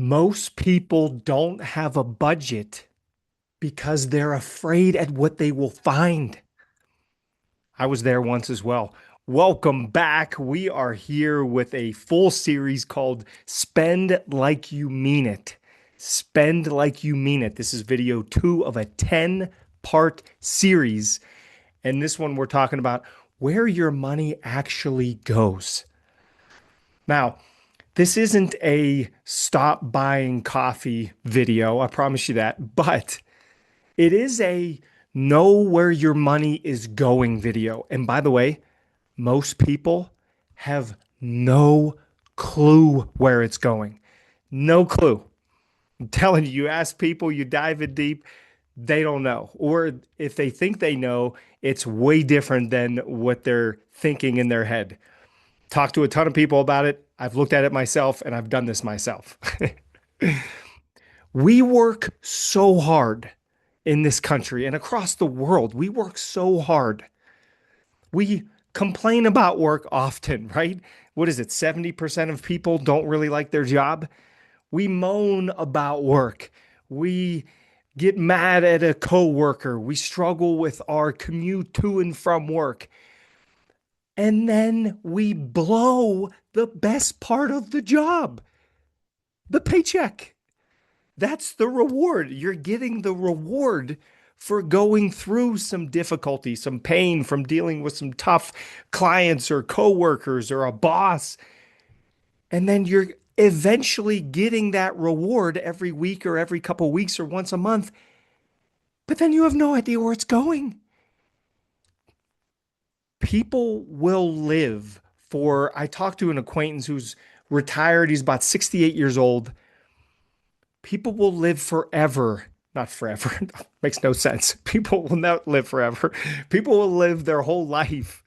Most people don't have a budget because they're afraid at what they will find. I was there once as well. Welcome back. We are here with a full series called Spend Like You Mean It. Spend Like You Mean It. This is video 2 of a 10-part series. And this one, we're talking about where your money actually goes. Now, this isn't a stop buying coffee video, I promise you that, but it is a know where your money is going video. And by the way, most people have no clue where it's going. No clue. I'm telling you, you ask people, you dive in deep, they don't know. Or if they think they know, it's way different than what they're thinking in their head. Talked to a ton of people about it. I've looked at it myself and I've done this myself. We work so hard in this country and across the world. We work so hard. We complain about work often, right? What is it? 70% of people don't really like their job. We moan about work. We get mad at a coworker. We struggle with our commute to and from work. And then we blow the best part of the job, the paycheck. That's the reward. You're getting the reward for going through some difficulty, some pain from dealing with some tough clients or coworkers or a boss. And then you're eventually getting that reward every week or every couple weeks or once a month. But then you have no idea where it's going. People will live for, I talked to an acquaintance who's retired. He's about 68 years old. People will live forever. Not forever. Makes no sense. People will not live forever. People will live their whole life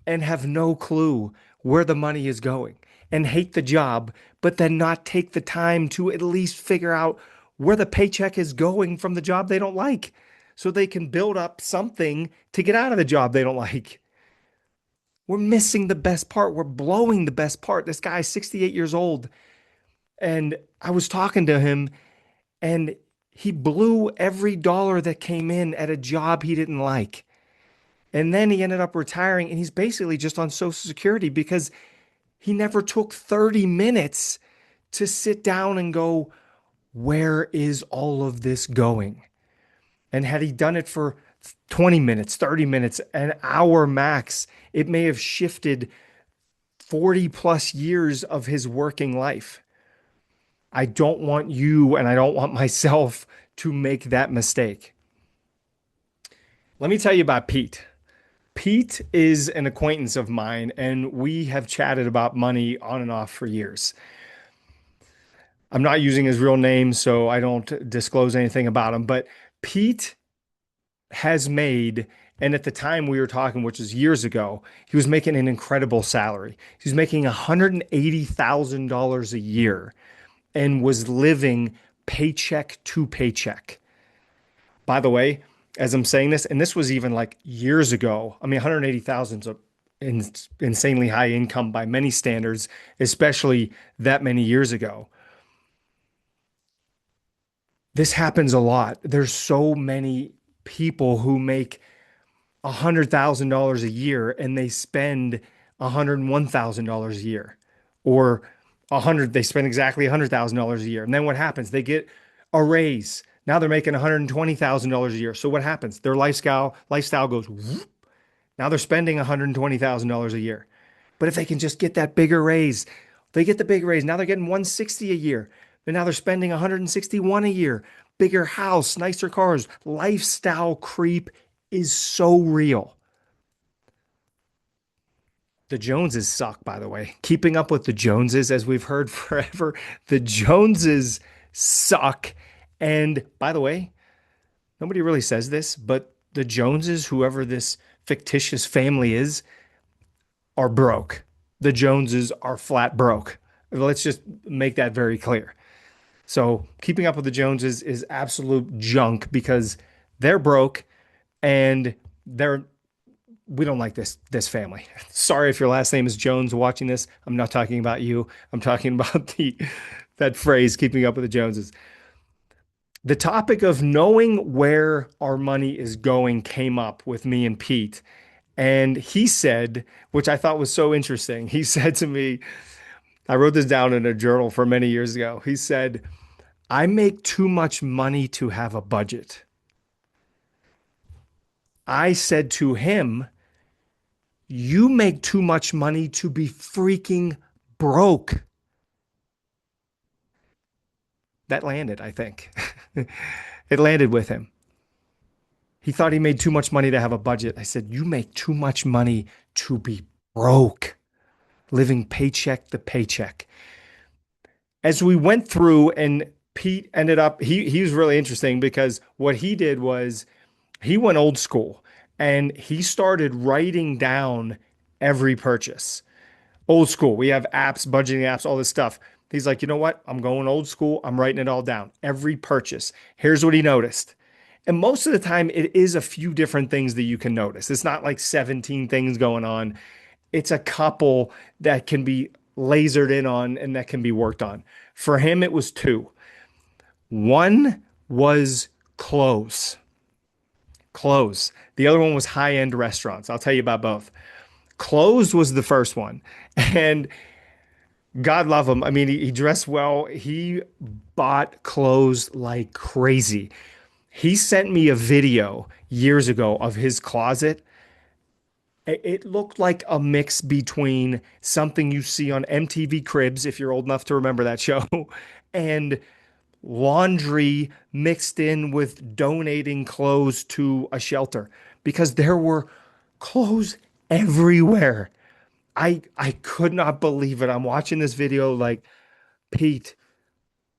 and have no clue where the money is going and hate the job, but then not take the time to at least figure out where the paycheck is going from the job they don't like so they can build up something to get out of the job they don't like. We're missing the best part. We're blowing the best part. This guy's 68 years old. And I was talking to him and he blew every dollar that came in at a job he didn't like. And then he ended up retiring and he's basically just on Social Security because he never took 30 minutes to sit down and go, where is all of this going? And had he done it for 20 minutes, 30 minutes, an hour max, it may have shifted 40 plus years of his working life. I don't want you and I don't want myself to make that mistake. Let me tell you about Pete. Pete is an acquaintance of mine, and we have chatted about money on and off for years. I'm not using his real name, so I don't disclose anything about him, but Pete has made, and at the time we were talking, which is years ago, he was making an incredible salary. He was making $180,000 a year and was living paycheck to paycheck. By the way, as I'm saying this, and this was even like years ago, I mean, 180,000 is an insanely high income by many standards, especially that many years ago. This happens a lot. There's so many people who make $100,000 a year and they spend $101,000 a year, or they spend exactly $100,000 a year. And then what happens? They get a raise. Now they're making $120,000 a year. So what happens? Their lifestyle goes whoop. Now they're spending $120,000 a year. But if they can just get that bigger raise, they get the big raise. Now they're getting 160 a year. And now they're spending 161 a year. Bigger house, nicer cars. Lifestyle creep is so real. The Joneses suck, by the way. Keeping up with the Joneses, as we've heard forever, the Joneses suck. And by the way, nobody really says this, but the Joneses, whoever this fictitious family is, are broke. The Joneses are flat broke. Let's just make that very clear. So keeping up with the Joneses is absolute junk because they're broke and we don't like this family. Sorry if your last name is Jones watching this. I'm not talking about you. I'm talking about that phrase, keeping up with the Joneses. The topic of knowing where our money is going came up with me and Pete. And he said, which I thought was so interesting, he said to me, I wrote this down in a journal for many years ago. He said, I make too much money to have a budget. I said to him, you make too much money to be freaking broke. That landed, I think. It landed with him. He thought he made too much money to have a budget. I said, you make too much money to be broke, living paycheck to paycheck. As we went through, and Pete ended up, he was really interesting because what he did was he went old school and he started writing down every purchase. Old school. We have apps, budgeting apps, all this stuff. He's like, you know what? I'm going old school. I'm writing it all down. Every purchase. Here's what he noticed. And most of the time, it is a few different things that you can notice. It's not like 17 things going on. It's a couple that can be lasered in on and that can be worked on. For him, it was two. One was clothes. Clothes. The other one was high-end restaurants. I'll tell you about both. Clothes was the first one. And God love him. I mean, he dressed well. He bought clothes like crazy. He sent me a video years ago of his closet. It looked like a mix between something you see on MTV Cribs, if you're old enough to remember that show, and laundry mixed in with donating clothes to a shelter because there were clothes everywhere. I could not believe it. I'm watching this video like, Pete,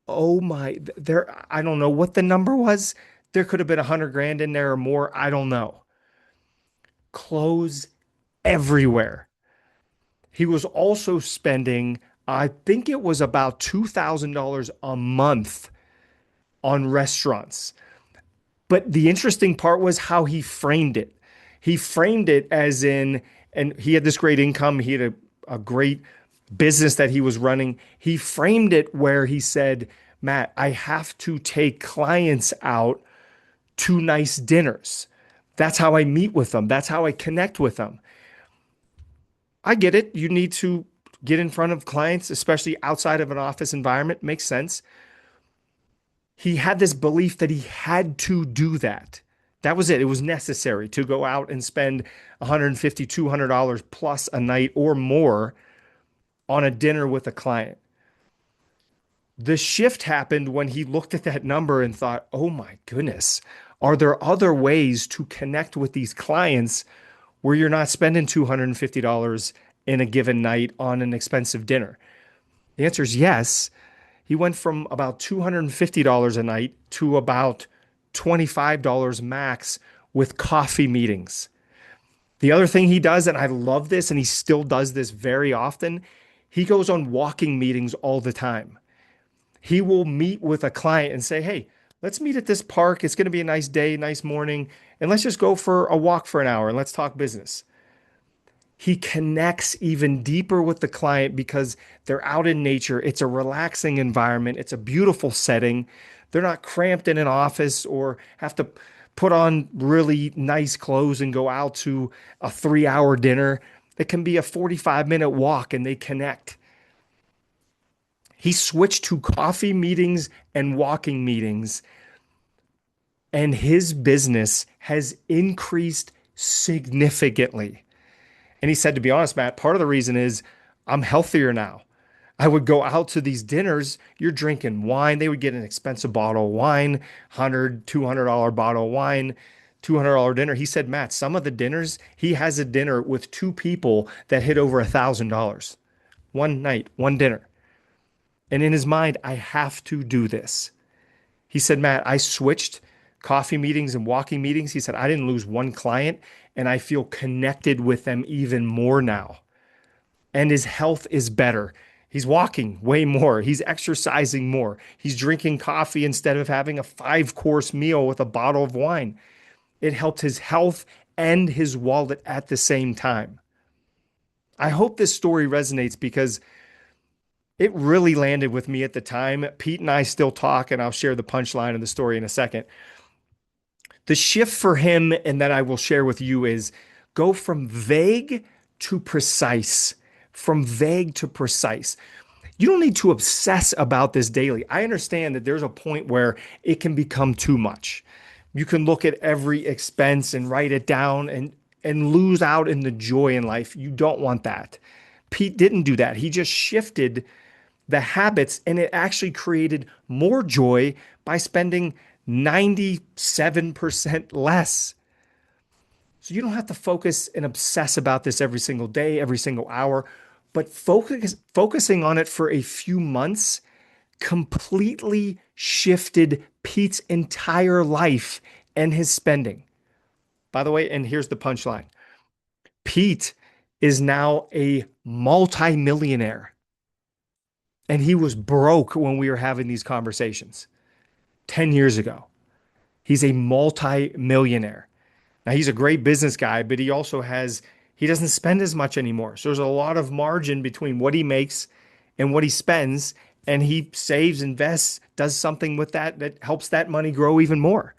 oh my, there, I don't know what the number was. There could have been 100 grand in there or more. I don't know. Clothes everywhere. He was also spending, I think it was about $2,000 a month on restaurants. But the interesting part was how he framed it. He framed it as in, and he had this great income. He had a great business that he was running. He framed it where he said, Matt, I have to take clients out to nice dinners. That's how I meet with them. That's how I connect with them. I get it. You need to get in front of clients, especially outside of an office environment. Makes sense. He had this belief that he had to do that. That was it. It was necessary to go out and spend $150, $200 plus a night or more on a dinner with a client. The shift happened when he looked at that number and thought, oh my goodness, are there other ways to connect with these clients where you're not spending $250 in a given night on an expensive dinner? The answer is yes. He went from about $250 a night to about $25 max with coffee meetings. The other thing he does, and I love this, and he still does this very often, he goes on walking meetings all the time. He will meet with a client and say, hey, let's meet at this park. It's going to be a nice day, nice morning, and let's just go for a walk for an hour and let's talk business. He connects even deeper with the client because they're out in nature. It's a relaxing environment. It's a beautiful setting. They're not cramped in an office or have to put on really nice clothes and go out to a 3 hour dinner. It can be a 45-minute walk and they connect. He switched to coffee meetings and walking meetings, and his business has increased significantly. And he said, to be honest, Matt, part of the reason is I'm healthier now. I would go out to these dinners. You're drinking wine. They would get an expensive bottle of wine, 100, $200 bottle of wine, $200 dinner. He said, Matt, some of the dinners, he has a dinner with two people that hit over $1,000 one night, one dinner. And in his mind, I have to do this. He said, Matt, I switched coffee meetings and walking meetings. He said, I didn't lose one client and I feel connected with them even more now. And his health is better. He's walking way more. He's exercising more. He's drinking coffee instead of having a 5 course meal with a bottle of wine. It helped his health and his wallet at the same time. I hope this story resonates because It really landed with me at the time. Pete and I still talk, and I'll share the punchline of the story in a second. The shift for him, and that I will share with you, is go from vague to precise. From vague to precise. You don't need to obsess about this daily. I understand that there's a point where it can become too much. You can look at every expense and write it down and lose out in the joy in life. You don't want that. Pete didn't do that. He just shifted the habits and it actually created more joy by spending 97% less. So you don't have to focus and obsess about this every single day, every single hour, but focusing on it for a few months completely shifted Pete's entire life and his spending. By the way, and here's the punchline. Pete is now a multimillionaire and he was broke when we were having these conversations 10 years ago. He's a multi-millionaire. Now he's a great business guy, but he doesn't spend as much anymore. So there's a lot of margin between what he makes and what he spends, and he saves, invests, does something with that that helps that money grow even more.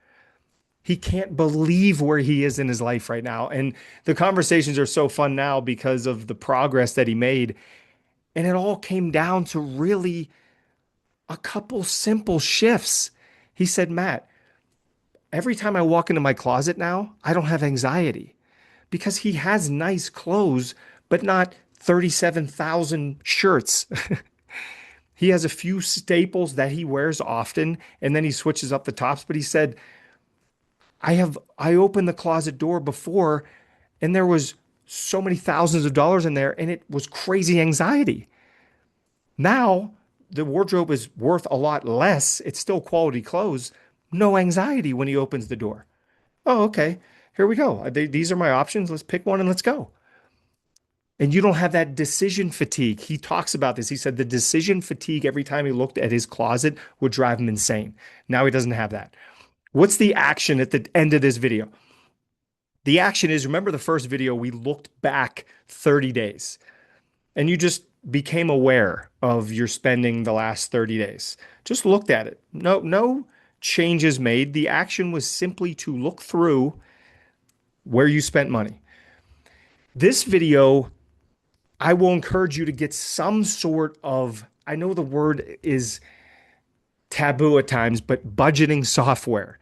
He can't believe where he is in his life right now. And the conversations are so fun now because of the progress that he made. And it all came down to really a couple simple shifts. He said, Matt, every time I walk into my closet now, I don't have anxiety because he has nice clothes, but not 37,000 shirts. He has a few staples that he wears often, and then he switches up the tops. But he said, I opened the closet door before, and there was so many thousands of dollars in there, and it was crazy anxiety. Now the wardrobe is worth a lot less. It's still quality clothes. No anxiety when he opens the door. Oh, okay. Here we go. These are my options. Let's pick one and let's go. And you don't have that decision fatigue. He talks about this. He said the decision fatigue every time he looked at his closet would drive him insane. Now he doesn't have that. What's the action at the end of this video? The action is, remember the first video, we looked back 30 days and you just became aware of your spending the last 30 days. Just looked at it. No changes made. The action was simply to look through where you spent money. This video, I will encourage you to get some sort of, I know the word is taboo at times, but budgeting software.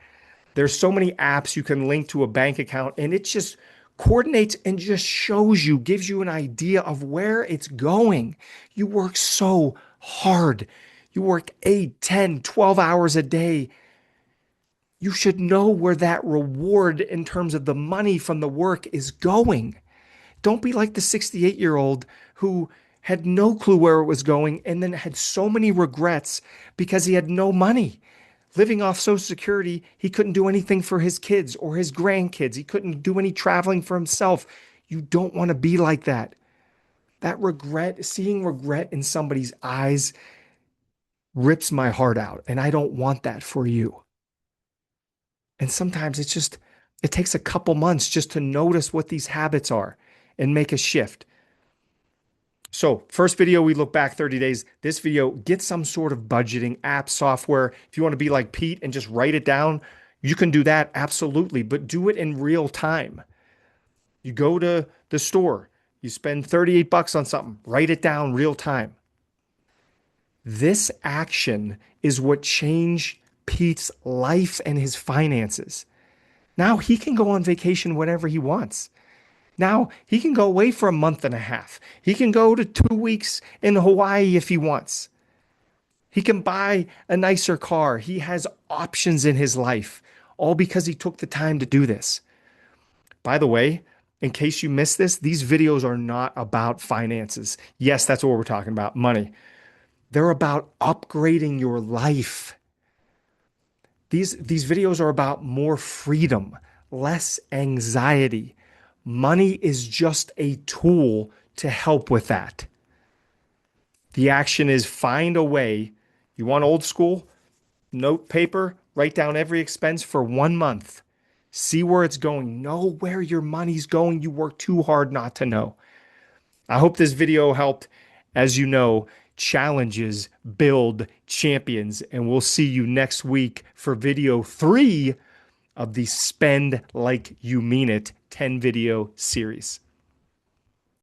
There's so many apps you can link to a bank account and it just coordinates and just shows you, gives you an idea of where it's going. You work so hard. You work 8, 10, 12 hours a day. You should know where that reward in terms of the money from the work is going. Don't be like the 68-year-old who had no clue where it was going and then had so many regrets because he had no money. Living off Social Security, he couldn't do anything for his kids or his grandkids. He couldn't do any traveling for himself. You don't want to be like that. That regret, seeing regret in somebody's eyes rips my heart out. And I don't want that for you. And sometimes it takes a couple months just to notice what these habits are and make a shift. So, first video, we look back 30 days. This video, get some sort of budgeting app software. If you want to be like Pete and just write it down, you can do that, absolutely, but do it in real time. You go to the store, you spend 38 bucks on something, write it down real time. This action is what changed Pete's life and his finances. Now he can go on vacation whenever he wants. Now he can go away for a month and a half. He can go to 2 weeks in Hawaii if he wants. He can buy a nicer car. He has options in his life, all because he took the time to do this. By the way, in case you missed this, these videos are not about finances. Yes, that's what we're talking about, money. They're about upgrading your life. These videos are about more freedom, less anxiety. Money is just a tool to help with that. The action is find a way. You want old school? Note paper, write down every expense for 1 month. See where it's going. Know where your money's going. You work too hard not to know. I hope this video helped. As you know, challenges build champions. And we'll see you next week for video 3 of the Spend Like You Mean It 10 video series.